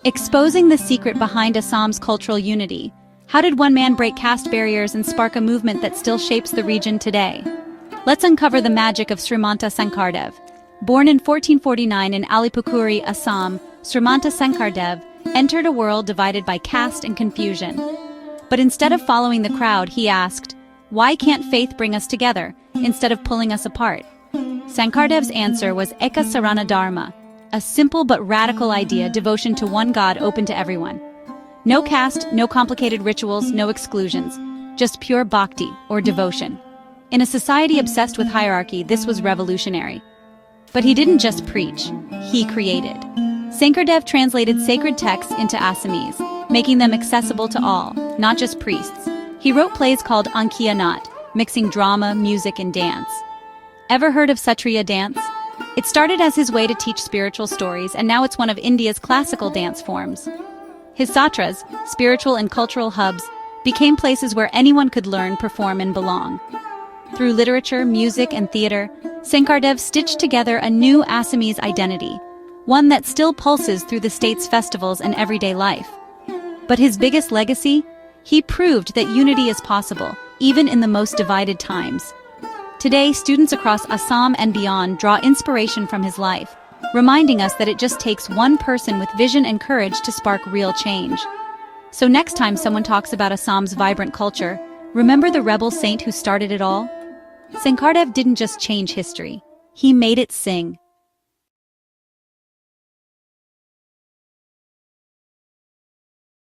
Exposing the secret behind Assam's cultural unity. How did one man break caste barriers and spark a movement that still shapes the region today? Let's uncover the magic of Srimanta Sankardev. Born in 1449 in Alipurduar, Assam, Srimanta Sankardev entered a world divided by caste and confusion. But instead of following the crowd, he asked, "Why can't faith bring us together, instead of pulling us apart?" Sankardev's answer was Ekasarana Dharma, a simple but radical idea, devotion to one God open to everyone. No caste, no complicated rituals, no exclusions, just pure bhakti, or devotion. In a society obsessed with hierarchy, this was revolutionary. But he didn't just preach, he created. Sankardev translated sacred texts into Assamese, making them accessible to all, not just priests. He wrote plays called Ankiya Nat, mixing drama, music, and dance. Ever heard of Satriya dance? It started as his way to teach spiritual stories, and now it's one of India's classical dance forms. His Satras, spiritual and cultural hubs, became places where anyone could learn, perform, and belong. Through literature, music, and theater, Sankardev stitched together a new Assamese identity, one that still pulses through the state's festivals and everyday life. But his biggest legacy? He proved that unity is possible, even in the most divided times. Today, students across Assam and beyond draw inspiration from his life, reminding us that it just takes one person with vision and courage to spark real change. So next time someone talks about Assam's vibrant culture, remember the rebel saint who started it all? Sankardev didn't just change history, he made it sing.